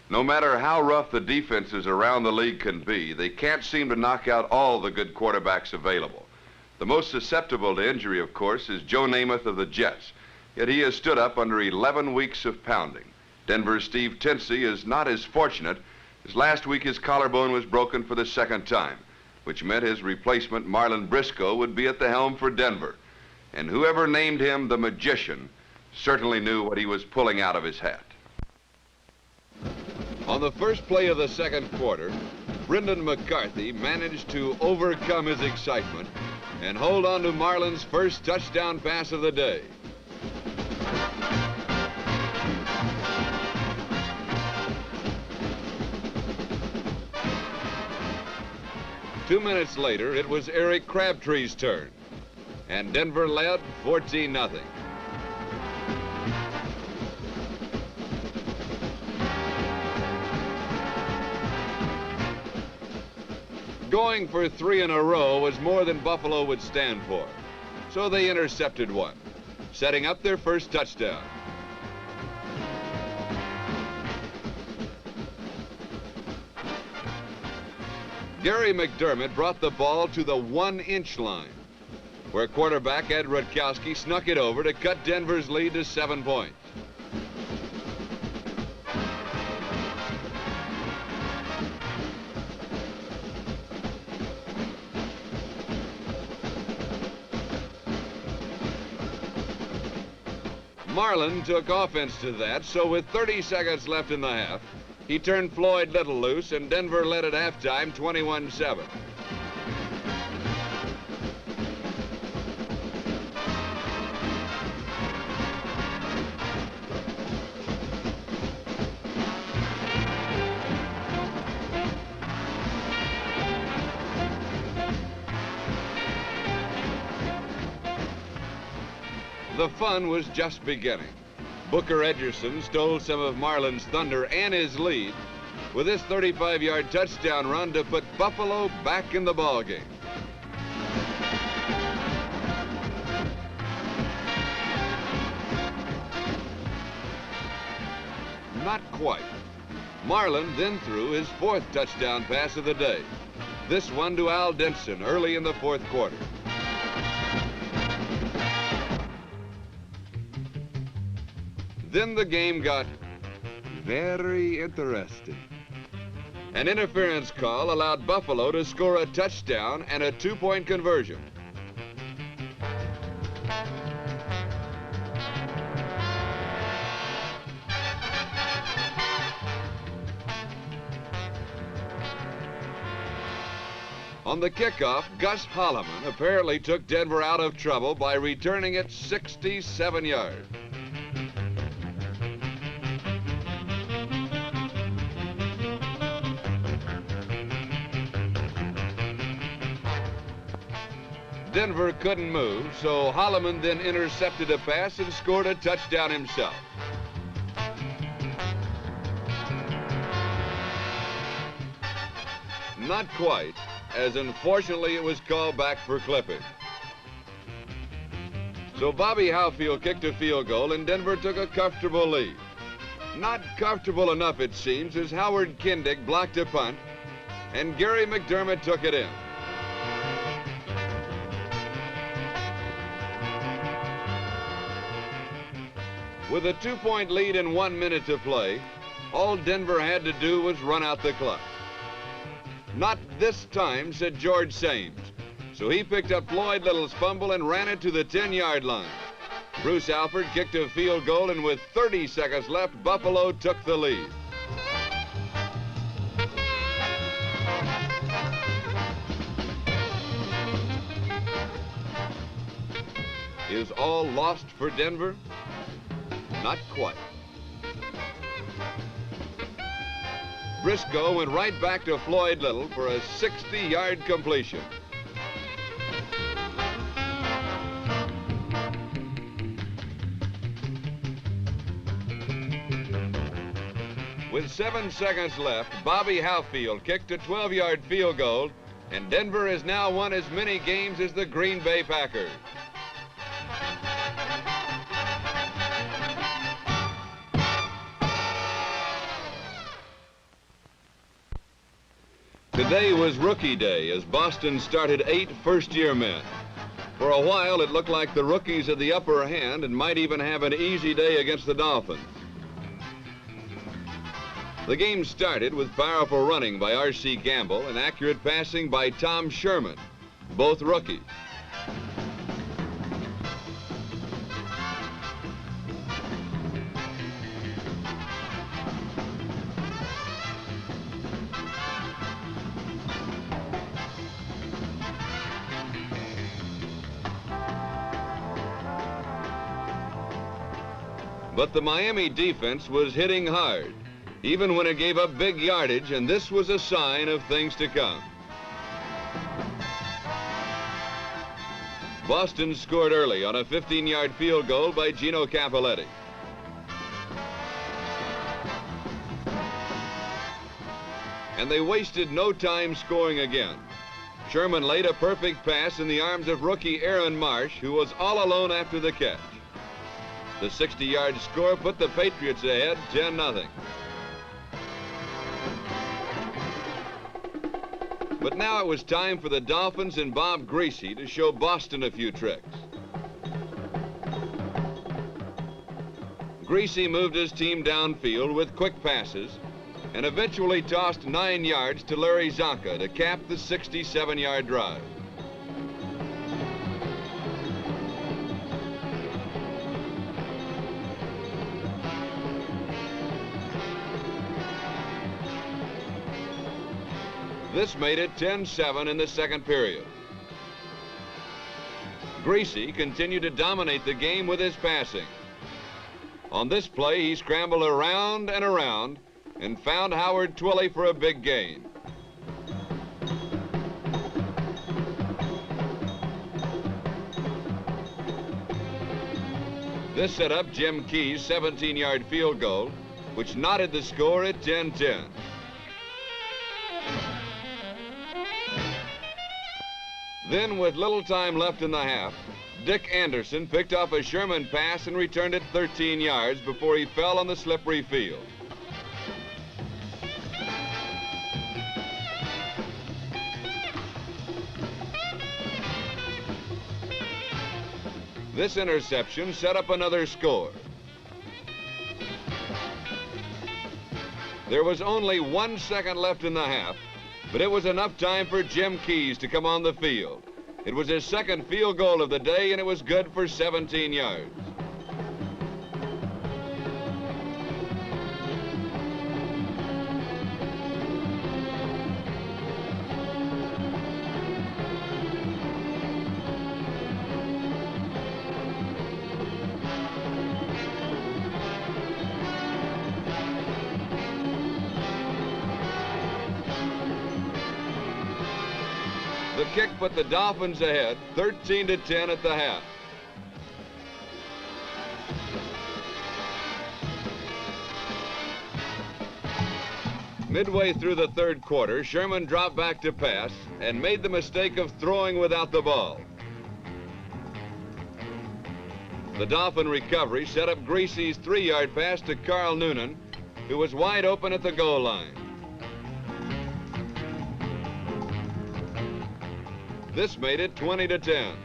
No matter how rough the defenses around the league can be, they can't seem to knock out all the good quarterbacks available. The most susceptible to injury, of course, is Joe Namath of the Jets, yet he has stood up under 11 weeks of pounding. Denver's Steve Tinsey is not as fortunate, as last week his collarbone was broken for the second time, which meant his replacement, Marlon Briscoe, would be at the helm for Denver. And whoever named him the Magician certainly knew what he was pulling out of his hat. On the first play of the second quarter, Brendan McCarthy managed to overcome his excitement and hold on to Marlon's first touchdown pass of the day. Two minutes later, it was Eric Crabtree's turn, and Denver led 14-0. Going for 3 in a row was more than Buffalo would stand for, so they intercepted one, setting up their first touchdown. Gary McDermott brought the ball to the 1-inch line, where quarterback Ed Rutkowski snuck it over to cut Denver's lead to 7 points. Marlon took offense to that, so with 30 seconds left in the half, he turned Floyd Little loose, and Denver led at halftime 21-7. The fun was just beginning. Booker Edgerson stole some of Marlon's thunder and his lead with this 35-yard touchdown run to put Buffalo back in the ballgame. Not quite. Marlon then threw his 4th touchdown pass of the day, this one to Al Denson early in the 4th quarter. Then the game got very interesting. An interference call allowed Buffalo to score a touchdown and a 2-point conversion. On the kickoff, Gus Holloman apparently took Denver out of trouble by returning it 67 yards. Denver couldn't move, so Holloman then intercepted a pass and scored a touchdown himself. Not quite, as unfortunately it was called back for clipping. So Bobby Howfield kicked a field goal and Denver took a comfortable lead. Not comfortable enough, it seems, as Howard Kindig blocked a punt and Gary McDermott took it in. With a 2-point lead and 1 minute to play, all Denver had to do was run out the clock. Not this time, said George Sames. So he picked up Floyd Little's fumble and ran it to the 10-yard line. Bruce Alford kicked a field goal, and with 30 seconds left, Buffalo took the lead. Is all lost for Denver? Not quite. Briscoe went right back to Floyd Little for a 60-yard completion. With 7 seconds left, Bobby Howfield kicked a 12-yard field goal And Denver has now won as many games as the Green Bay Packers. Today was rookie day as Boston started 8 first-year men. For a while, it looked like the rookies had the upper hand and might even have an easy day against the Dolphins. The game started with powerful running by R.C. Gamble and accurate passing by Tom Sherman, both rookies. But the Miami defense was hitting hard, even when it gave up big yardage, and this was a sign of things to come. Boston scored early on a 15-yard field goal by Gino Cappelletti. And they wasted no time scoring again. Sherman laid a perfect pass in the arms of rookie Aaron Marsh, who was all alone after the catch. The 60-yard score put the Patriots ahead 10-0. But now it was time for the Dolphins and Bob Greasy to show Boston a few tricks. Greasy moved his team downfield with quick passes and eventually tossed 9 yards to Larry Zonka to cap the 67-yard drive. This made it 10-7 in the second period. Greasy continued to dominate the game with his passing. On this play, he scrambled around and around and found Howard Twilley for a big gain. This set up Jim Key's 17-yard field goal, which knotted the score at 10-10. Then, with little time left in the half, Dick Anderson picked off a Sherman pass and returned it 13 yards before he fell on the slippery field. This interception set up another score. There was only 1 second left in the half, but it was enough time for Jim Keyes to come on the field. It was his second field goal of the day, and it was good for 17 yards. The kick put the Dolphins ahead, 13-10 at the half. Midway through the third quarter, Sherman dropped back to pass and made the mistake of throwing without the ball. The Dolphin recovery set up Greasy's 3-yard pass to Carl Noonan, who was wide open at the goal line. This made it 20-10.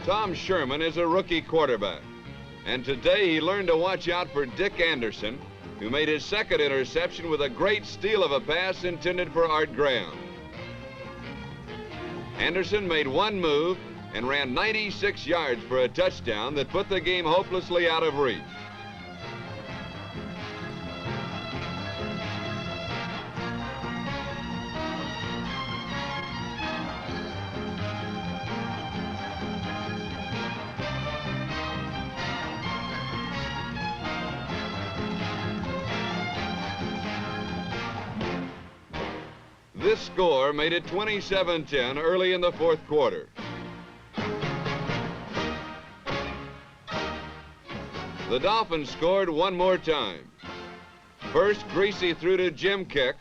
Tom Sherman is a rookie quarterback, and today he learned to watch out for Dick Anderson, who made his second interception with a great steal of a pass intended for Art Graham. Anderson made one move and ran 96 yards for a touchdown that put the game hopelessly out of reach. This score made it 27-10 early in the fourth quarter. The Dolphins scored one more time. First, Greasy threw to Jim Kick,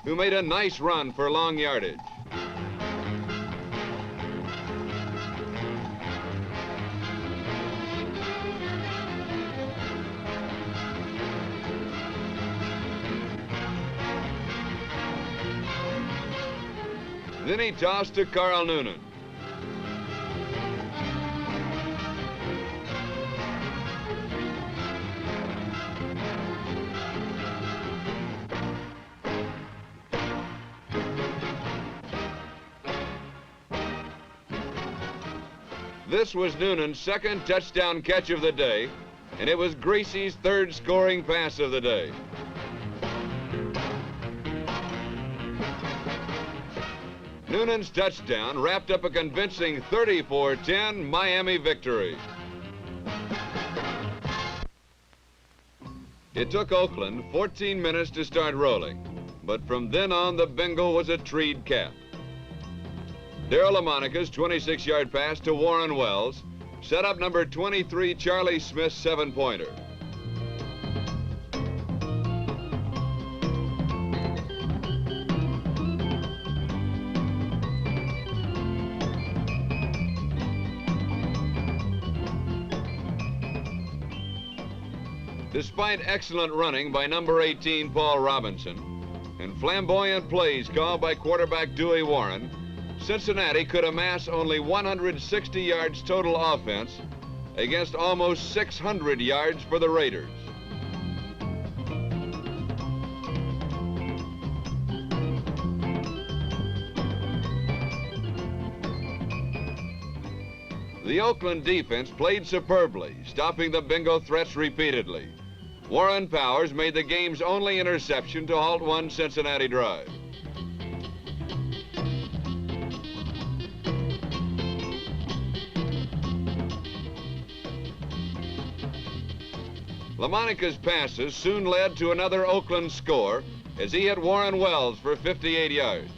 who made a nice run for long yardage. Then he tossed to Carl Noonan. This was Noonan's second touchdown catch of the day, and it was Greasy's third scoring pass of the day. Noonan's touchdown wrapped up a convincing 34-10 Miami victory. It took Oakland 14 minutes to start rolling, but from then on the bingo was a treed cap. Darryl LaMonica's 26-yard pass to Warren Wells set up number 23 Charlie Smith's 7-pointer. Despite excellent running by number 18 Paul Robinson and flamboyant plays called by quarterback Dewey Warren, Cincinnati could amass only 160 yards total offense against almost 600 yards for the Raiders. The Oakland defense played superbly, stopping the bingo threats repeatedly. Warren Powers made the game's only interception to halt one Cincinnati drive. LaMonica's passes soon led to another Oakland score as he hit Warren Wells for 58 yards.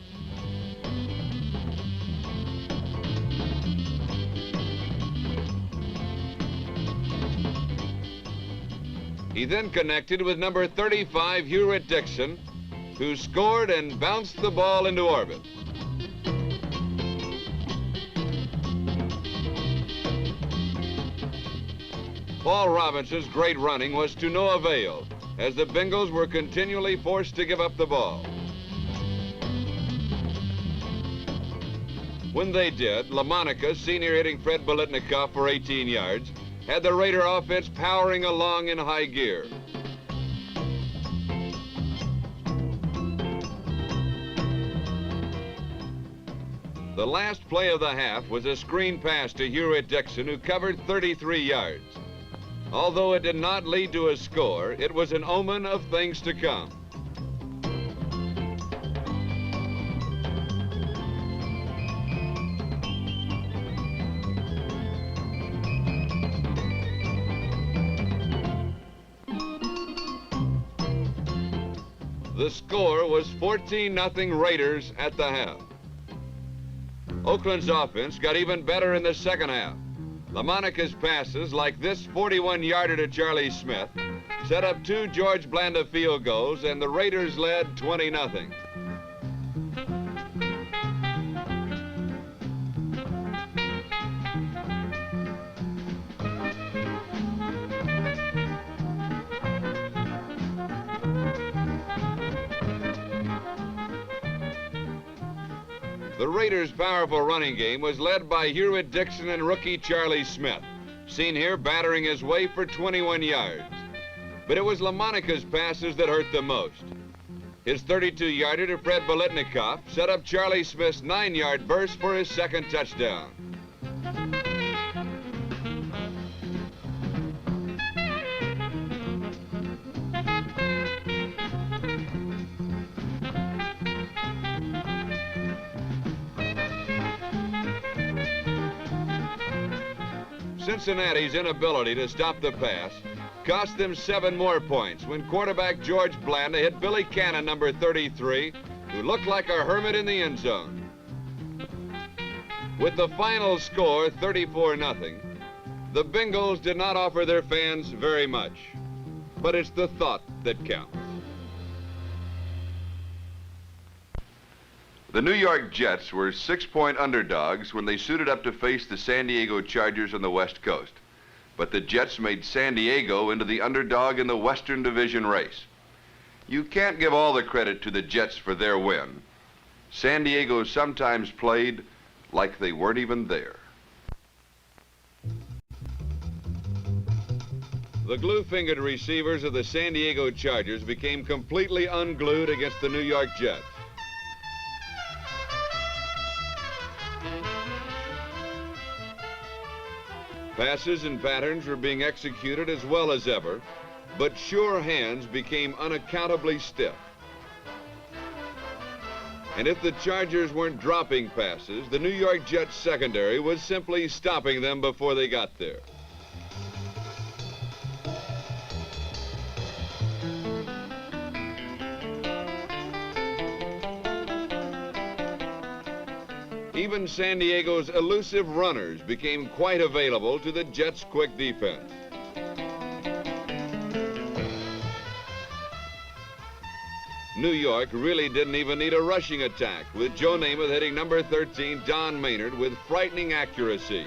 He then connected with number 35 Hewitt Dixon, who scored and bounced the ball into orbit. Paul Robinson's great running was to no avail, as the Bengals were continually forced to give up the ball. When they did, LaMonica, senior hitting Fred Biletnikoff for 18 yards, had the Raider offense powering along in high gear. The last play of the half was a screen pass to Hewitt Dixon, who covered 33 yards. Although it did not lead to a score, it was an omen of things to come. The score was 14-0 Raiders at the half. Oakland's offense got even better in the second half. LaMonica's passes, like this 41-yarder to Charlie Smith, set up two George Blanda field goals, and the Raiders led 20-0. The Raiders' powerful running game was led by Hewitt Dixon and rookie Charlie Smith, seen here battering his way for 21 yards. But it was LaMonica's passes that hurt the most. His 32-yarder to Fred Biletnikoff set up Charlie Smith's 9-yard burst for his second touchdown. Cincinnati's inability to stop the pass cost them 7 more points when quarterback George Blanda hit Billy Cannon, number 33, who looked like a hermit in the end zone. With the final score 34-0, the Bengals did not offer their fans very much, but it's the thought that counts. The New York Jets were 6-point underdogs when they suited up to face the San Diego Chargers on the West Coast. But the Jets made San Diego into the underdog in the Western Division race. You can't give all the credit to the Jets for their win. San Diego sometimes played like they weren't even there. The glue-fingered receivers of the San Diego Chargers became completely unglued against the New York Jets. Passes and patterns were being executed as well as ever, but sure hands became unaccountably stiff. And if the Chargers weren't dropping passes, the New York Jets secondary was simply stopping them before they got there. Even San Diego's elusive runners became quite available to the Jets' quick defense. New York really didn't even need a rushing attack, with Joe Namath hitting number 13, Don Maynard, with frightening accuracy.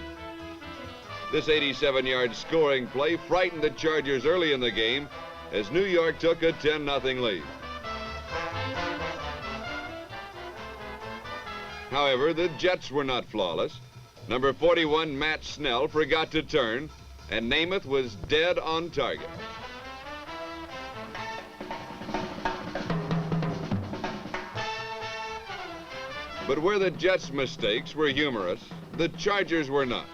This 87-yard scoring play frightened the Chargers early in the game as New York took a 10-0 lead. However, the Jets were not flawless. Number 41, Matt Snell, forgot to turn, and Namath was dead on target. But where the Jets' mistakes were humorous, the Chargers were not.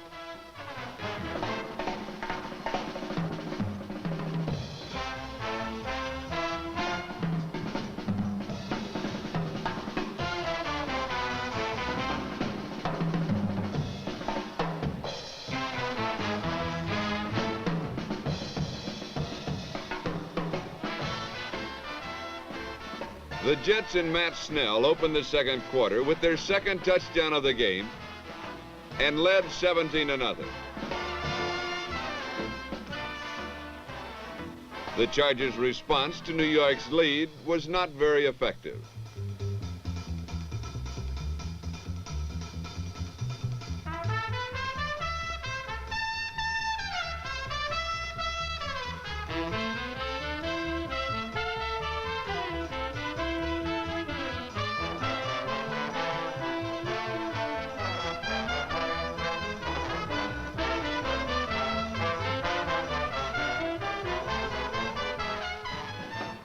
The Jets and Matt Snell opened the second quarter with their second touchdown of the game and led 17-0. The Chargers' response to New York's lead was not very effective.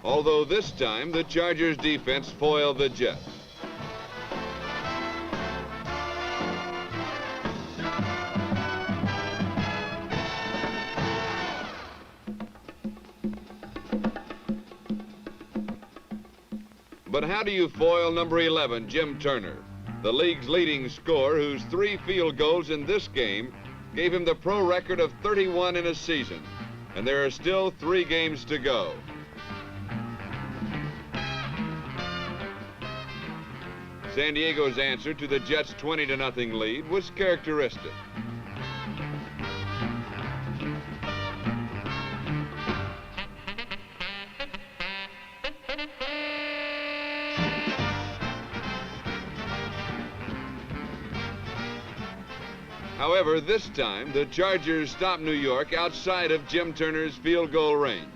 Although this time the Chargers defense foiled the Jets. But how do you foil number 11, Jim Turner, the league's leading scorer, whose 3 field goals in this game gave him the pro record of 31 in a season, and there are still 3 games to go. San Diego's answer to the Jets' 20-0 lead was characteristic. However, this time, the Chargers stopped New York outside of Jim Turner's field goal range.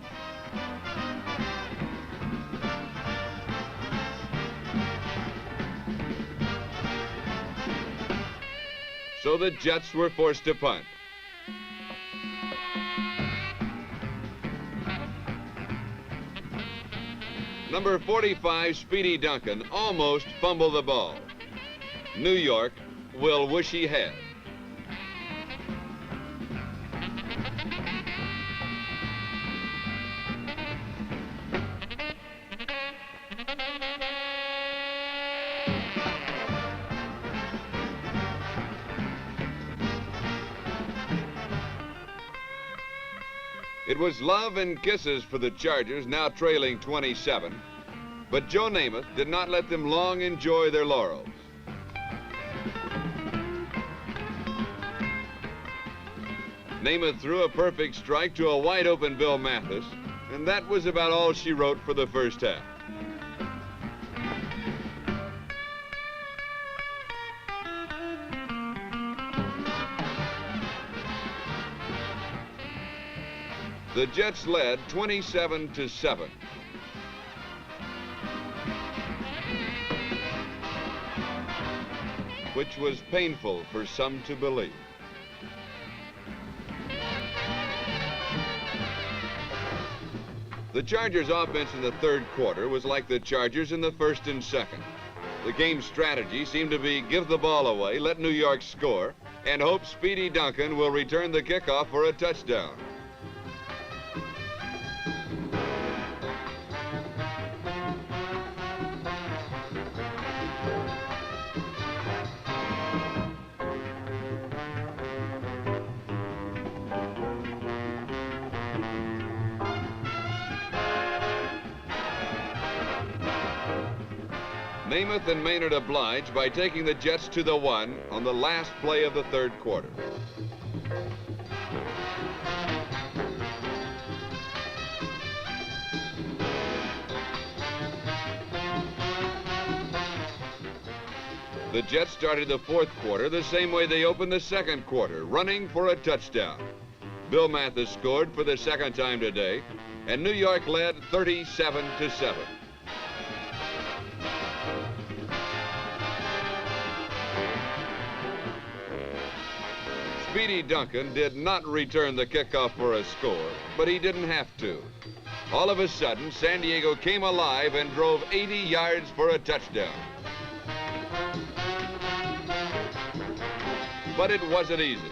So the Jets were forced to punt. Number 45, Speedy Duncan, almost fumbled the ball. New York will wish he had. It was love and kisses for the Chargers, now trailing 27, but Joe Namath did not let them long enjoy their laurels. Namath threw a perfect strike to a wide-open Bill Mathis, and that was about all she wrote for the first half. The Jets led 27-7. Which was painful for some to believe. The Chargers' offense in the third quarter was like the Chargers in the first and second. The game's strategy seemed to be give the ball away, let New York score, and hope Speedy Duncan will return the kickoff for a touchdown. Namath and Maynard obliged by taking the Jets to the 1 on the last play of the third quarter. The Jets started the fourth quarter the same way they opened the second quarter, running for a touchdown. Bill Mathis scored for the second time today, and New York led 37-7. Speedy Duncan did not return the kickoff for a score, but he didn't have to. All of a sudden, San Diego came alive and drove 80 yards for a touchdown. But it wasn't easy.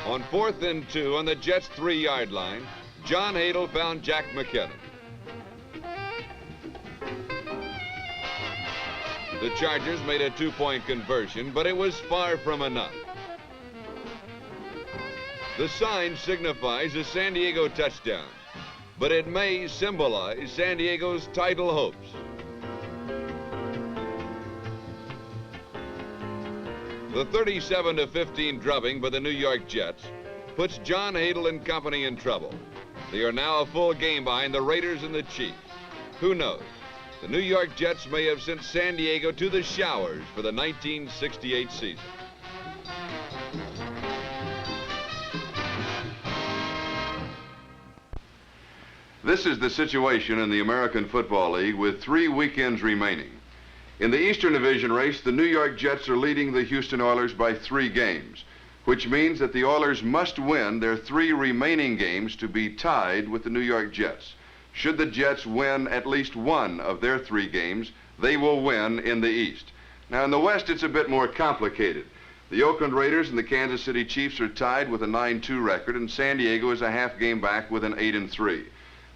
On 4th and 2 on the Jets' 3-yard line, John Hadle found Jack McKinnon. The Chargers made a 2-point conversion, but it was far from enough. The sign signifies a San Diego touchdown, but it may symbolize San Diego's title hopes. The 37-15 drubbing by the New York Jets puts John Hadle and company in trouble. They are now a full game behind the Raiders and the Chiefs. Who knows? The New York Jets may have sent San Diego to the showers for the 1968 season. This is the situation in the American Football League with 3 weekends remaining. In the Eastern Division race, the New York Jets are leading the Houston Oilers by 3 games, which means that the Oilers must win their 3 remaining games to be tied with the New York Jets. Should the Jets win at least one of their 3 games, they will win in the East. Now, in the West, it's a bit more complicated. The Oakland Raiders and the Kansas City Chiefs are tied with a 9-2 record, and San Diego is a half game back with an 8-3.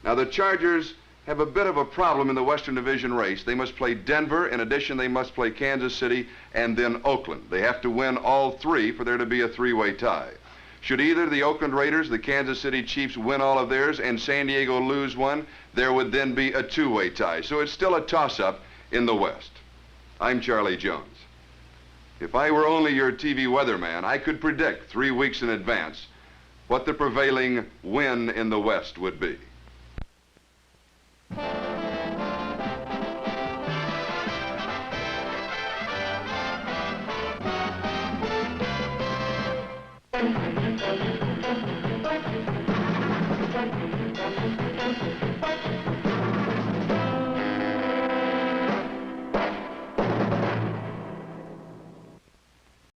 Now, the Chargers have a bit of a problem in the Western Division race. They must play Denver. In addition, they must play Kansas City and then Oakland. They have to win all 3 for there to be a 3-way tie. Should either the Oakland Raiders, the Kansas City Chiefs win all of theirs and San Diego lose one, there would then be a 2-way tie. So it's still a toss-up in the West. I'm Charlie Jones. If I were only your TV weatherman, I could predict 3 weeks in advance what the prevailing win in the West would be.